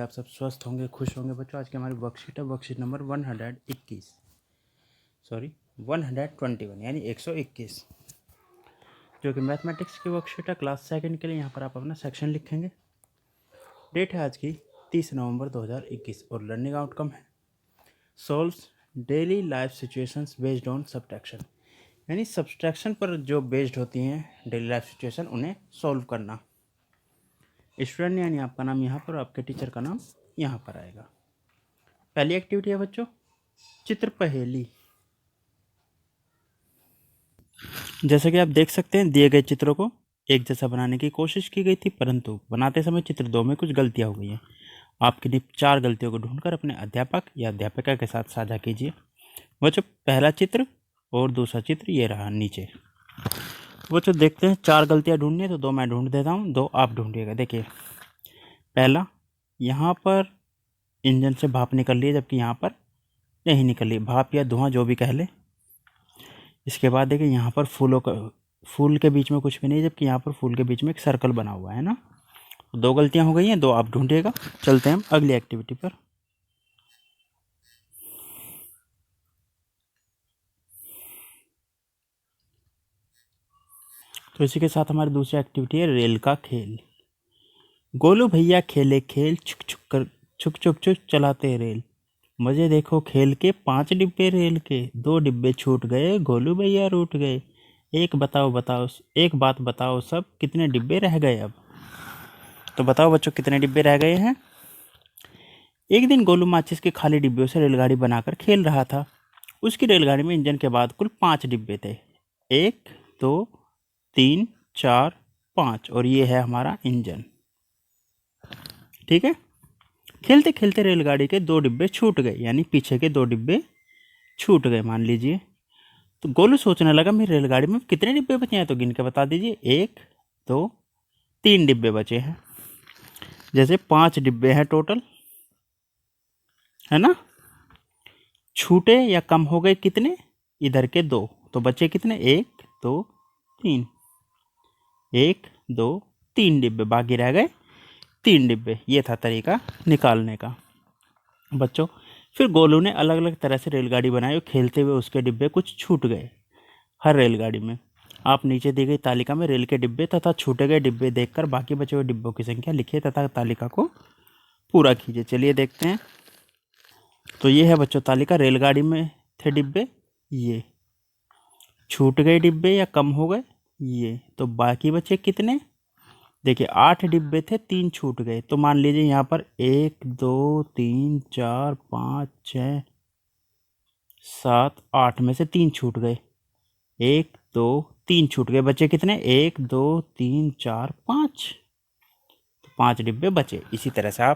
आप सब स्वस्थ होंगे, खुश होंगे। बच्चों आज की हमारी वर्कशीट है, वर्कशीट नंबर 121 यानी 121, जो कि मैथमेटिक्स की वर्कशीट है क्लास सेकंड के लिए। यहाँ पर आप अपना सेक्शन लिखेंगे। डेट है आज की 30 नवंबर 2021 और लर्निंग आउटकम है solves daily life situations based on subtraction, यानी सब्ट्रैक्शन पर जो बेस्ड होती हैं डेली लाइफ सिचुएशन, उन्हें सॉल्व करना। स्टूडेंट यानी आपका नाम यहाँ पर और आपके टीचर का नाम यहाँ पर आएगा। पहली एक्टिविटी है बच्चों चित्र पहेली। जैसा कि आप देख सकते हैं, दिए गए चित्रों को एक जैसा बनाने की कोशिश की गई थी, परंतु बनाते समय चित्र 2 में कुछ गलतियां हो गई हैं। आप किन्हीं 4 गलतियों को ढूंढकर अपने अध्यापक या अध्यापिका के साथ साझा कीजिए। बच्चों पहला चित्र और दूसरा चित्र ये रहा नीचे। बच्चों देखते हैं, 4 गलतियां ढूंढनी है तो 2 मैं ढूंढ देता हूँ, 2 आप ढूंढिएगा। देखिए पहला, यहाँ पर इंजन से भाप निकल रही है जबकि यहाँ पर नहीं निकल रही, भाप या धुआं जो भी कह ले। इसके बाद देखिए यहाँ पर फूल के बीच में कुछ भी नहीं जबकि यहाँ पर फूल के बीच में एक सर्कल बना हुआ है ना। 2 गलतियाँ हो गई हैं, 2 आप ढूंढिएगा। चलते हैं हम अगली एक्टिविटी पर। तो इसी के साथ हमारी दूसरी एक्टिविटी है रेल का खेल। गोलू भैया खेले खेल, छुक छुक छुक चलाते रेल। मजे देखो खेल के, 5 डिब्बे रेल के, 2 डिब्बे छूट गए, गोलू भैया रूठ गए। एक बात बताओ सब, कितने डिब्बे रह गए अब? तो बताओ बच्चों कितने डिब्बे रह गए हैं। एक दिन गोलू माचिस के खाली डिब्बों से रेलगाड़ी बनाकर खेल रहा था। उसकी रेलगाड़ी में इंजन के बाद कुल 5 डिब्बे थे। 1 2 3 4 5, और ये है हमारा इंजन। ठीक है। खेलते खेलते रेलगाड़ी के 2 डिब्बे छूट गए, यानी पीछे के 2 डिब्बे छूट गए मान लीजिए। तो गोलू सोचने लगा मेरी रेलगाड़ी में कितने डिब्बे बचे हैं, तो गिन के बता दीजिए। 1 2 3 डिब्बे बचे हैं। जैसे 5 डिब्बे हैं टोटल, है ना। छूटे या कम हो गए कितने, इधर के 2, तो बचे कितने, 1 2 3। 1 2 3 डिब्बे, बाकी रह गए 3 डिब्बे। ये था तरीका निकालने का। बच्चों फिर गोलू ने अलग अलग तरह से रेलगाड़ी बनाई और खेलते हुए उसके डिब्बे कुछ छूट गए हर रेलगाड़ी में। आप नीचे दी गई तालिका में रेल के डिब्बे तथा छूटे गए डिब्बे देखकर बाकी बचे हुए डिब्बों की संख्या लिखिए तथा तालिका को पूरा कीजिए। चलिए देखते हैं। तो ये है बच्चों तालिका। रेलगाड़ी में थे डिब्बे ये, छूट गए डिब्बे या कम हो गए ये, तो बाकी बचे कितने। देखिए 8 डिब्बे थे, 3 छूट गए, तो मान लीजिए यहाँ पर 1 2 3 4 5 6 7 8 में से 3 छूट गए। 1 2 3 छूट गए, बचे कितने, 1 2 3 4 5, तो 5 डिब्बे बचे। इसी तरह से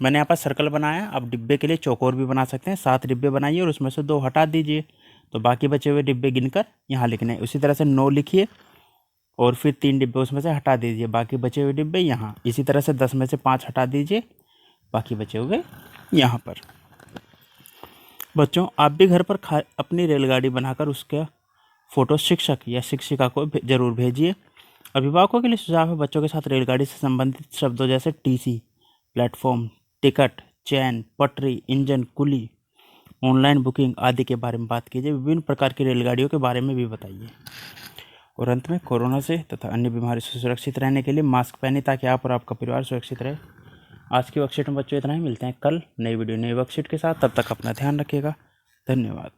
मैंने यहाँ पर सर्कल बनाया। आप डिब्बे के लिए चौकोर भी बना सकते हैं। 7 डिब्बे बनाइए और उसमें से 2 हटा दीजिए, तो बाकी बचे हुए डिब्बे गिनकर यहाँ लिखने। उसी तरह से 9 लिखिए और फिर 3 डिब्बे उसमें से हटा दीजिए, बाकी बचे हुए डिब्बे यहाँ। इसी तरह से 10 में से 5 हटा दीजिए, बाकी बचे हुए यहाँ पर। बच्चों आप भी घर पर अपनी रेलगाड़ी बनाकर उसका फ़ोटो शिक्षक या शिक्षिका को ज़रूर भेजिए। अभिभावकों के लिए सुझाव है, बच्चों के साथ रेलगाड़ी से संबंधित शब्दों जैसे टीसी, प्लेटफॉर्म, टिकट, चैन, पटरी, इंजन, कुली, ऑनलाइन बुकिंग आदि के बारे में बात कीजिए। विभिन्न प्रकार की रेलगाड़ियों के बारे में भी बताइए। और अंत में कोरोना से तथा अन्य बीमारी से सुरक्षित रहने के लिए मास्क पहने ताकि आप और आपका परिवार सुरक्षित रहे। आज की वर्कशीट में बच्चों इतना ही। मिलते हैं कल नई वीडियो नई वर्कशीट के साथ। तब तक अपना ध्यान रखिएगा। धन्यवाद।